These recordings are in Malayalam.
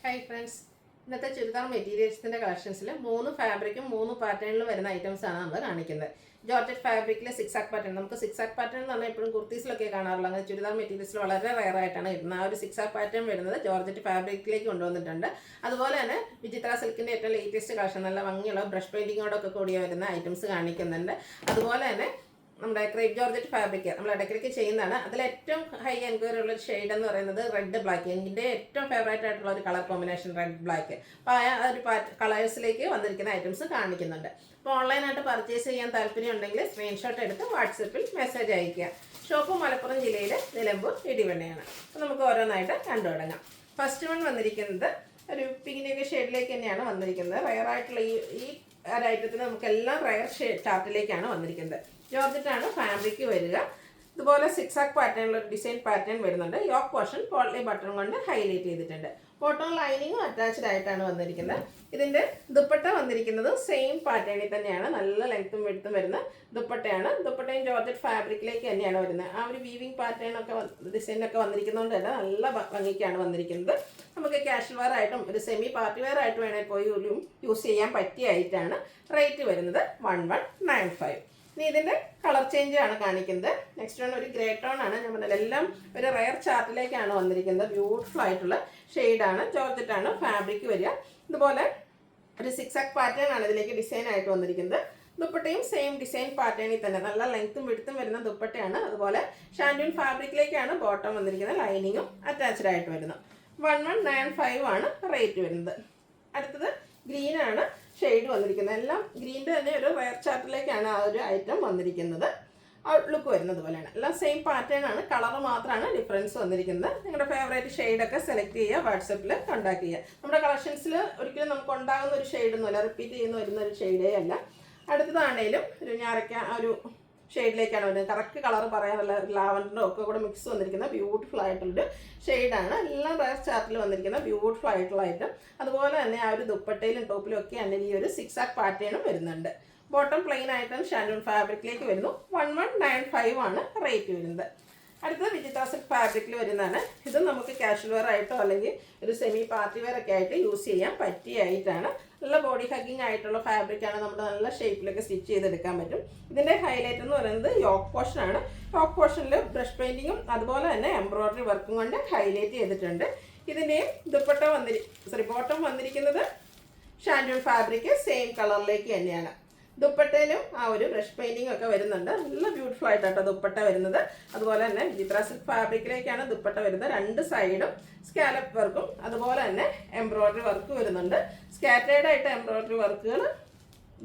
ഹായ് ഫ്രണ്ട്സ്, ഇന്നത്തെ ചുരിദാർ മെറ്റീരിയൽസിൻ്റെ കളക്ഷൻസിൽ 3 ഫാബ്രിക്കും 3 പാറ്റേണിലും വരുന്ന ഐറ്റംസാണ് നമ്മൾ കാണിക്കുന്നത്. ജോർജറ്റ് ഫാബ്രിക്കിലെ സിക്സാക് പാറ്റേൺ, നമുക്ക് സിക്സാക് പാറ്റേൺ എന്ന് പറഞ്ഞാൽ എപ്പോഴും കുർത്തീസിലൊക്കെ കാണാറുള്ളൂ. അങ്ങനെ ചുരിദാർ മെറ്റീരിയൽസിൽ വളരെ റെയർ ആയിട്ടാണ് കിട്ടുന്നത്. ആ ഒരു സിക്സാക് പാറ്റേൺ വരുന്നത് ജോർജറ്റ് ഫാബ്രിക്കിലേക്ക് കൊണ്ടുവന്നിട്ടുണ്ട്. അതുപോലെ തന്നെ വിചിത്ര സിൽക്കിൻ്റെ ഏറ്റവും ലേറ്റസ്റ്റ് കളക്ഷൻ, നല്ല ഭംഗിയുള്ള ബ്രഷ് പെയിൻറ്റിങ്ങോടൊക്കെ കൂടിയ വരുന്ന ഐറ്റംസ് കാണിക്കുന്നുണ്ട്. അതുപോലെ തന്നെ നമ്മുടെ ക്രേപ്പ് ജോർജറ്റ് ഫാബ്രിക് നമ്മൾ ഇടയ്ക്കിടയ്ക്ക് ചെയ്യുന്നതാണ്. അതിലേറ്റവും ഹൈ എൻക്വയറി ഉള്ള ഷെയ്ഡ് എന്ന് പറയുന്നത് റെഡ് ബ്ലാക്ക്. എൻ്റെ ഏറ്റവും ഫേവറേറ്റ് ആയിട്ടുള്ള ഒരു കളർ കോമ്പിനേഷൻ റെഡ് ബ്ലാക്ക്. അപ്പോൾ ആ ഒരു കളേഴ്സിലേക്ക് വന്നിരിക്കുന്ന ഐറ്റംസ് കാണിക്കുന്നുണ്ട്. അപ്പോൾ ഓൺലൈനായിട്ട് പർച്ചേസ് ചെയ്യാൻ താല്പര്യം ഉണ്ടെങ്കിൽ സ്ക്രീൻഷോട്ട് എടുത്ത് വാട്സപ്പിൽ മെസ്സേജ് അയയ്ക്കുക. ഷോപ്പ് മലപ്പുറം ജില്ലയിൽ നിലമ്പൂർ ഇടിവണ്ണയാണ്. അപ്പോൾ നമുക്ക് ഓരോന്നായിട്ട് കണ്ടു തുടങ്ങാം. ഫസ്റ്റ് വൺ വന്നിരിക്കുന്നത് ഒരു പിങ്കിൻ്റെ ഷെയ്ഡിലേക്ക് തന്നെയാണ് വന്നിരിക്കുന്നത്. റയർ ആയിട്ടുള്ള ഈ ഒരു ഐറ്റത്തിന് നമുക്കെല്ലാം റയർ ചാർട്ടിലേക്കാണ് വന്നിരിക്കുന്നത്. ജോർജറ്റാണ് ഫാബ്രിക് വരിക. ഇതുപോലെ സിക്സാക് പാറ്റേണിലുള്ള ഒരു ഡിസൈൻ പാറ്റേൺ വരുന്നുണ്ട്. യോക്ക് പോർഷൻ പോളി ബട്ടൺ കൊണ്ട് ഹൈലൈറ്റ് ചെയ്തിട്ടുണ്ട്. ബോട്ടം ലൈനിങ്ങും അറ്റാച്ച്ഡ് ആയിട്ടാണ് വന്നിരിക്കുന്നത്. ഇതിൻ്റെ ദുപ്പട്ട വന്നിരിക്കുന്നത് സെയിം പാറ്റേണിൽ തന്നെയാണ്. നല്ല ലെങ്ത്തും വെടുത്തും വരുന്ന ദുപ്പട്ടയാണ്. ദുപ്പട്ടയും ജോർജറ്റ് ഫാബ്രിക്കിലേക്ക് തന്നെയാണ് വരുന്നത്. ആ ഒരു വീവിങ് പാറ്റേൺ ഒക്കെ ഡിസൈനൊക്കെ വന്നിരിക്കുന്നതുകൊണ്ട് തന്നെ നല്ല ഭംഗിക്കാണ് വന്നിരിക്കുന്നത്. നമുക്ക് കാഷ്വൽ വെയർ ആയിട്ടും ഒരു സെമി പാർട്ടി വെയർ ആയിട്ട് വേണമെങ്കിൽ പോയി യൂസ് ചെയ്യാൻ പറ്റിയ ആയിട്ടാണ്. റേറ്റ് വരുന്നത് 1195. ഇനി ഇതിൻ്റെ കളർ ചേഞ്ച് ആണ് കാണിക്കുന്നത്. നെക്സ്റ്റ് വൺ ഒരു ഗ്രേ ടോൺ ആണ്. ഞാൻ പറഞ്ഞത് എല്ലാം ഒരു റയർ ചാർട്ടിലേക്കാണ് വന്നിരിക്കുന്നത്. ബ്യൂട്ടിഫുൾ ആയിട്ടുള്ള ഷെയ്ഡാണ്. ജോർജറ്റാണ് ഫാബ്രിക് വരിക. ഇതുപോലെ ഒരു സിക്സാക് പാറ്റേൺ ആണ് ഇതിലേക്ക് ഡിസൈൻ ആയിട്ട് വന്നിരിക്കുന്നത്. ദുപ്പട്ടയും സെയിം ഡിസൈൻ പാറ്റേണിൽ തന്നെ നല്ല ലെങ്ത്തും വിടുത്തും വരുന്ന ദുപ്പട്ടയാണ്. അതുപോലെ ഷാൻഡൂൺ ഫാബ്രിക്കിലേക്കാണ് ബോട്ടം വന്നിരിക്കുന്നത്. ലൈനിങ്ങും അറ്റാച്ച്ഡ് ആയിട്ട് വരുന്നത്. 1195 ആണ് റേറ്റ് വരുന്നത്. അടുത്തത് ഗ്രീനാണ് ഷെയ്ഡ് വന്നിരിക്കുന്നത്. എല്ലാം ഗ്രീൻ്റെ തന്നെ ഒരു റയർ ചാർട്ടിലേക്കാണ് ആ ഒരു ഐറ്റം വന്നിരിക്കുന്നത്. ഔട്ട്ലുക്ക് വരുന്നത് പോലെയാണ്. എല്ലാം സെയിം പാറ്റേൺ ആണ്. കളർ മാത്രമാണ് ഡിഫറൻസ് വന്നിരിക്കുന്നത്. നിങ്ങളുടെ ഫേവറേറ്റ് ഷെയ്ഡൊക്കെ സെലക്ട് ചെയ്യുക, വാട്സപ്പിൽ കോൺടാക്ട് ചെയ്യുക. നമ്മുടെ കളക്ഷൻസിൽ ഒരിക്കലും നമുക്ക് ഉണ്ടാകുന്ന ഒരു ഷെയ്ഡൊന്നുമല്ല, റിപ്പീറ്റ് ചെയ്യുന്ന വരുന്ന ഒരു ഷെയ്ഡേ അല്ല. അടുത്തതാണേലും ഒരു ഞാറയ്ക്ക ഒരു ഷെയ്ഡിലേക്കാണ് വരുന്നത്. കറക്റ്റ് കളർ പറയാനുള്ള ലാവൻഡറും ഒക്കെ കൂടെ മിക്സ് വന്നിരിക്കുന്ന ബ്യൂട്ടിഫുൾ ആയിട്ടുള്ളൊരു ഷെയ്ഡാണ്. എല്ലാം റയർ ചാർട്ടിൽ വന്നിരിക്കുന്ന ബ്യൂട്ടിഫുൾ ആയിട്ടുള്ള ഐറ്റം. അതുപോലെ തന്നെ ആ ഒരു ദുപ്പട്ടയിലും ടോപ്പിലും ഒക്കെ തന്നെ ഈ ഒരു സിക്സാക് പാറ്റേണും വരുന്നുണ്ട്. ബോട്ടം പ്ലെയിൻ ആയിട്ടും ഷാൻഡൂൺ ഫാബ്രിക്കിലേക്ക് വരുന്നു. 1195 ആണ് റേറ്റ് വരുന്നത്. അടുത്തത് വിചിത്ര സിൽക്ക് ഫാബ്രിക്കിൽ വരുന്നതാണ്. ഇത് നമുക്ക് കാഷ്വൽ വെയർ ആയിട്ടോ അല്ലെങ്കിൽ ഒരു സെമി പാർട്ടി വെയർ ഒക്കെ ആയിട്ട് യൂസ് ചെയ്യാൻ പറ്റിയ ആയിട്ടാണ്. നല്ല ബോഡി ഹഗ്ഗിങ് ആയിട്ടുള്ള ഫാബ്രിക്കാണ്. നമ്മുടെ നല്ല ഷേപ്പിലൊക്കെ സ്റ്റിച്ച് ചെയ്തെടുക്കാൻ പറ്റും. ഇതിൻ്റെ ഹൈലൈറ്റ് എന്ന് പറയുന്നത് യോക്ക് പോർഷനാണ്. യോക്ക് പോർഷനിൽ ബ്രഷ് പെയിൻറ്റിങ്ങും അതുപോലെ തന്നെ എംബ്രോയ്ഡറി വർക്കും കൊണ്ട് ഹൈലൈറ്റ് ചെയ്തിട്ടുണ്ട്. ഇതിൻ്റെയും ദുപ്പട്ട ബോട്ടം വന്നിരിക്കുന്നത് ഷാൻഡൂൺ ഫാബ്രിക് സെയിം കളറിലേക്ക് തന്നെയാണ്. ദുപ്പട്ടയിലും ആ ഒരു ബ്രഷ് പെയിൻറ്റിംഗ് ഒക്കെ വരുന്നുണ്ട്. നല്ല ബ്യൂട്ടിഫുൾ ആയിട്ടാണ് ദുപ്പട്ട വരുന്നത്. അതുപോലെ തന്നെ വിചിത്ര സിൽക്ക് ഫാബ്രിക്കിലേക്കാണ് ദുപ്പട്ട വരുന്നത്. രണ്ട് സൈഡും സ്കാലപ്പ് വർക്കും അതുപോലെ തന്നെ എംബ്രോയ്ഡറി വർക്ക് വരുന്നുണ്ട്. സ്കാറ്റേർഡ് ആയിട്ട് എംബ്രോയ്ഡറി വർക്കുകൾ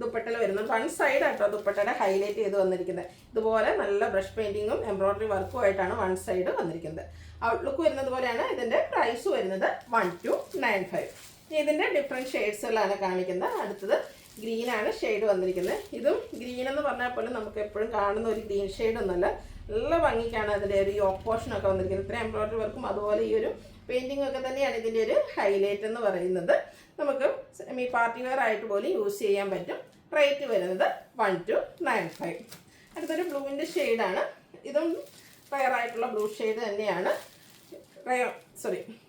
ദുപ്പട്ടയിൽ വരുന്നുണ്ട്. വൺ സൈഡ് ആയിട്ടോ ദുപ്പട്ടയുടെ ഹൈലൈറ്റ് ചെയ്ത് വന്നിരിക്കുന്നത്. ഇതുപോലെ നല്ല ബ്രഷ് പെയിൻറ്റിങ്ങും എംബ്രോയ്ഡറി വർക്കും ആയിട്ടാണ് വൺ സൈഡ് വന്നിരിക്കുന്നത്. ഔട്ട്ലുക്ക് വരുന്നത് പോലെയാണ്. ഇതിൻ്റെ പ്രൈസ് വരുന്നത് 1295. ഇതിൻ്റെ ഡിഫറെൻറ്റ് ഷെയ്ഡ്സുകളാണ് കാണിക്കുന്നത്. അടുത്തത് ഗ്രീനാണ് ഷെയ്ഡ് വന്നിരിക്കുന്നത്. ഇതും ഗ്രീൻ എന്ന് പറഞ്ഞാൽ പോലും നമുക്ക് എപ്പോഴും കാണുന്ന ഒരു ഗ്രീൻ ഷെയ്ഡ് ഒന്നുമല്ല. നല്ല ഭംഗിക്കാണ് അതിൻ്റെ ഒരു യോക്ക് പോർഷനൊക്കെ വന്നിരിക്കുന്നത്. ഇത്ര എംബ്രോയ്ഡറി വർക്കും അതുപോലെ ഈ ഒരു പെയിൻറ്റിംഗ് ഒക്കെ തന്നെയാണ് ഇതിൻ്റെ ഒരു ഹൈലൈറ്റ് എന്ന് പറയുന്നത്. നമുക്ക് സെമി പാർട്ടി വെയർ ആയിട്ട് പോലും യൂസ് ചെയ്യാൻ പറ്റും. റേറ്റ് വരുന്നത് 1295. അടുത്തൊരു ബ്ലൂവിൻ്റെ ഷെയ്ഡാണ്. ഇതും റയർ ആയിട്ടുള്ള ബ്ലൂ ഷെയ്ഡ് തന്നെയാണ്.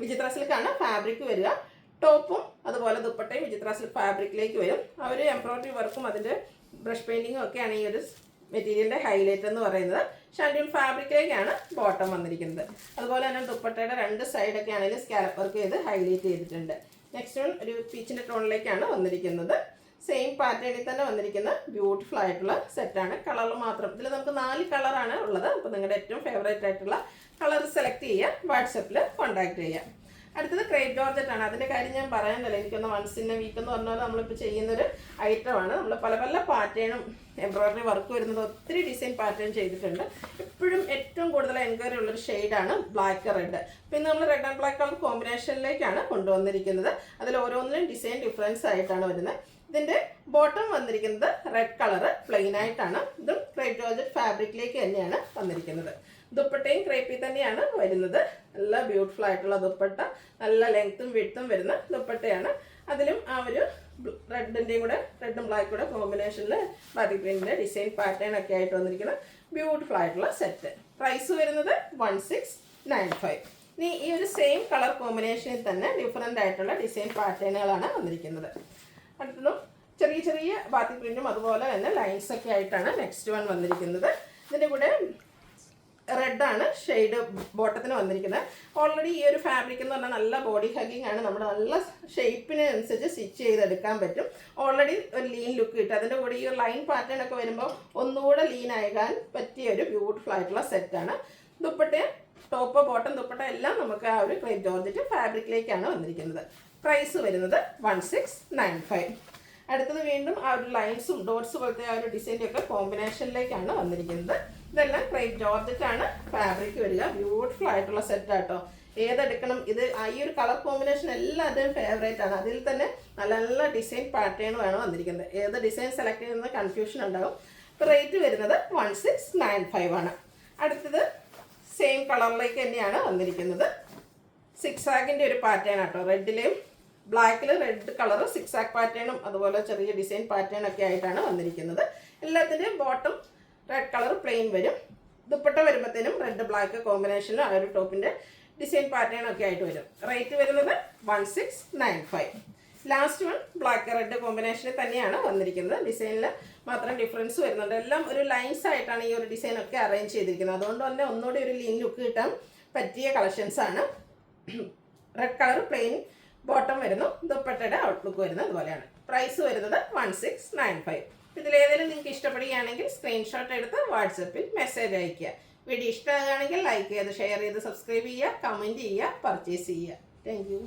വിചിത്ര സിൽക്കാണ് ഫാബ്രിക് വരിക. ടോപ്പും അതുപോലെ ദുപ്പട്ടയും വിചിത്ര സിൽക്ക് ഫാബ്രിക്കിലേക്ക് വരും. ആ ഒരു എംബ്രോയ്ഡറി വർക്കും അതിൻ്റെ ബ്രഷ് പെയിൻറ്റിങ്ങും ഒക്കെയാണ് ഈ ഒരു മെറ്റീരിയലിൻ്റെ ഹൈലൈറ്റ് എന്ന് പറയുന്നത്. ഷാൻഡൂൺ ഫാബ്രിക്കിലേക്കാണ് ബോട്ടം വന്നിരിക്കുന്നത്. അതുപോലെ തന്നെ ദുപ്പട്ടയുടെ രണ്ട് സൈഡൊക്കെ ആണെങ്കിലും സ്കാലപ്പ് വർക്ക് ചെയ്ത് ഹൈലൈറ്റ് ചെയ്തിട്ടുണ്ട്. നെക്സ്റ്റ് വൺ ഒരു പീച്ചിൻ്റെ ടോണിലേക്കാണ് വന്നിരിക്കുന്നത്. സെയിം പാറ്റേണിൽ തന്നെ വന്നിരിക്കുന്ന ബ്യൂട്ടിഫുൾ ആയിട്ടുള്ള സെറ്റാണ്. കളർ മാത്രം ഇതിൽ നമുക്ക് 4 കളറാണ് ഉള്ളത്. അപ്പോൾ നിങ്ങളുടെ ഏറ്റവും ഫേവറേറ്റ് ആയിട്ടുള്ള കളർ സെലക്ട് ചെയ്യുക, വാട്സപ്പിൽ കോൺടാക്ട് ചെയ്യുക. അടുത്തത് ക്രേപ്പ് ജോർജറ്റാണ്. അതിൻ്റെ കാര്യം ഞാൻ പറയാനല്ല, എനിക്കൊന്ന് വൺസ് ഇൻ എ വീക്ക് എന്ന് പറഞ്ഞാൽ നമ്മളിപ്പോൾ ചെയ്യുന്നൊരു ഐറ്റമാണ്. നമ്മൾ പല പല പാറ്റേണും എംബ്രോയ്ഡറി വർക്ക് വരുന്നത് ഒത്തിരി ഡിസൈൻ പാറ്റേൺ ചെയ്തിട്ടുണ്ട്. എപ്പോഴും ഏറ്റവും കൂടുതൽ എൻക്വയറി ഉള്ളൊരു ഷെയ്ഡാണ് ബ്ലാക്ക് റെഡ്. പിന്നെ നമ്മൾ റെഡ് ആൻഡ് ബ്ലാക്ക് കളർ കോമ്പിനേഷനിലേക്കാണ് കൊണ്ടുവന്നിരിക്കുന്നത്. അതിൽ ഓരോന്നിനും ഡിസൈൻ ഡിഫറൻസ് ആയിട്ടാണ് വരുന്നത്. ഇതിൻ്റെ ബോട്ടം വന്നിരിക്കുന്നത് റെഡ് കളറ് പ്ലെയിൻ ആയിട്ടാണ്. ഇതും ക്രേപ്പ് ജോർജറ്റ് ഫാബ്രിക്കിലേക്ക് തന്നെയാണ് വന്നിരിക്കുന്നത്. ദുപ്പട്ടയും ക്രേപ്പിൽ തന്നെയാണ് വരുന്നത്. നല്ല ബ്യൂട്ടിഫുൾ ആയിട്ടുള്ള ദുപ്പട്ട, നല്ല ലെങ്ത്തും വിഡ്ത്തും വരുന്ന ദുപ്പട്ടയാണ്. അതിലും ആ ഒരു റെഡിൻ്റെയും കൂടെ റെഡും ബ്ലാക്കും കൂടെ കോമ്പിനേഷനിൽ ബാറ്റി പ്രിൻറ്റിൻ്റെ ഡിസൈൻ പാറ്റേൺ ഒക്കെ ആയിട്ട് വന്നിരിക്കുന്ന ബ്യൂട്ടിഫുൾ ആയിട്ടുള്ള സെറ്റ്. പ്രൈസ് വരുന്നത് 1695. ഇനി ഈ ഒരു സെയിം കളർ കോമ്പിനേഷനിൽ തന്നെ ഡിഫറെൻ്റ് ആയിട്ടുള്ള ഡിസൈൻ പാറ്റേണുകളാണ് വന്നിരിക്കുന്നത്. അടുത്തതും ചെറിയ ചെറിയ ബാത്തി പ്രിൻറ്റും അതുപോലെ തന്നെ ലൈൻസൊക്കെ ആയിട്ടാണ് നെക്സ്റ്റ് വൺ വന്നിരിക്കുന്നത്. ഇതിൻ്റെ കൂടെ റെഡാണ് ഷെയ്ഡ് ബോട്ടത്തിന് വന്നിരിക്കുന്നത്. ഓൾറെഡി ഈ ഒരു ഫാബ്രിക് എന്ന് പറഞ്ഞാൽ നല്ല ബോഡി ഹഗിങ് ആണ്, നമ്മൾ നല്ല ഷേപ്പിനനുസരിച്ച് സ്റ്റിച്ച് ചെയ്തെടുക്കാൻ പറ്റും. ഓൾറെഡി ഒരു ലീൻ ലുക്ക് കിട്ടും. അതിൻ്റെ കൂടെ ഈ ഒരു ലൈൻ പാറ്റേൺ ഒക്കെ വരുമ്പോൾ ഒന്നുകൂടെ ലീൻ ആകാൻ പറ്റിയ ഒരു ബ്യൂട്ടിഫുൾ ആയിട്ടുള്ള സെറ്റാണ്. ദുപ്പട്ടയും ടോപ്പ് ബോട്ടം ദുപ്പട്ട എല്ലാം നമുക്ക് ആ ഒരു ക്രേപ്പ് ജോർജറ്റ് ഫാബ്രിക്കിലേക്കാണ് വന്നിരിക്കുന്നത്. പ്രൈസ് വരുന്നത് 1695. അടുത്തത് വീണ്ടും ആ ഒരു ലൈൻസും ഡോട്ട്സ് പോലത്തെ ആ ഒരു ഡിസൈൻ്റെ ഒക്കെ കോമ്പിനേഷനിലേക്കാണ് വന്നിരിക്കുന്നത്. ഇതെല്ലാം ക്രേപ്പ് ജോർജറ്റ് ആണ് ഫാബ്രിക് വരിക. ബ്യൂട്ടിഫുൾ ആയിട്ടുള്ള സെറ്റ് ആട്ടോ. ഏതെടുക്കണം, ഇത് ഈ ഒരു കളർ കോമ്പിനേഷൻ എല്ലാവരുടെയും ഫേവറേറ്റ് ആണ്. അതിൽ തന്നെ നല്ല നല്ല ഡിസൈൻ പാറ്റേണുമാണ് വന്നിരിക്കുന്നത്. ഏത് ഡിസൈൻ സെലക്ട് ചെയ്യുന്നത് കൺഫ്യൂഷൻ ഉണ്ടാവും. റേറ്റ് വരുന്നത് 1695 ആണ്. അടുത്തത് സെയിം കളറിലേക്ക് തന്നെയാണ് വന്നിരിക്കുന്നത്. സിക്സാഗിൻ്റെ ഒരു പാറ്റേൺ ആട്ടോ. റെഡിലെയും ബ്ലാക്കിൽ റെഡ് കളർ സിക്സാഗ് പാറ്റേണും അതുപോലെ ചെറിയ ഡിസൈൻ പാറ്റേൺ ഒക്കെ ആയിട്ടാണ് വന്നിരിക്കുന്നത്. എല്ലാത്തിൻ്റെയും ബോട്ടം റെഡ് കളർ പ്ലെയിൻ വരും. ദുപ്പട്ട വരുമ്പോഴത്തേനും റെഡ് ബ്ലാക്ക് കോമ്പിനേഷനിലും ആ ഒരു ടോപ്പിൻ്റെ ഡിസൈൻ പാറ്റേൺ ഒക്കെ ആയിട്ട് വരും. റേറ്റ് വരുന്നത് 1695. ലാസ്റ്റ് വൺ ബ്ലാക്ക് റെഡ് കോമ്പിനേഷനിൽ തന്നെയാണ് വന്നിരിക്കുന്നത്. ഡിസൈനിൽ മാത്രം ഡിഫറൻസ് വരുന്നുണ്ട്. എല്ലാം ഒരു ലൈൻസ് ആയിട്ടാണ് ഈ ഒരു ഡിസൈനൊക്കെ അറേഞ്ച് ചെയ്തിരിക്കുന്നത്. അതുകൊണ്ട് തന്നെ ഒന്നുകൂടി ഒരു ലീൻ ലുക്ക് കിട്ടാൻ പറ്റിയ കളക്ഷൻസാണ്. റെഡ് കളർ പ്ലെയിൻ ബോട്ടം വരുന്നു. ദുപ്പട്ടയുടെ ഔട്ട്ലുക്ക് വരുന്നത് അതുപോലെയാണ്. പ്രൈസ് വരുന്നത് 1695. ഇതിലേതെങ്കിലും നിങ്ങൾക്ക് ഇഷ്ടപ്പെടുകയാണെങ്കിൽ സ്ക്രീൻഷോട്ട് എടുത്ത് വാട്സപ്പിൽ മെസ്സേജ് അയയ്ക്കുക. വീഡിയോ ഇഷ്ടമാകുകയാണെങ്കിൽ ലൈക്ക് ചെയ്ത് ഷെയർ ചെയ്ത് സബ്സ്ക്രൈബ് ചെയ്യുക, കമൻറ്റ് ചെയ്യുക, പർച്ചേസ് ചെയ്യുക. Thank you.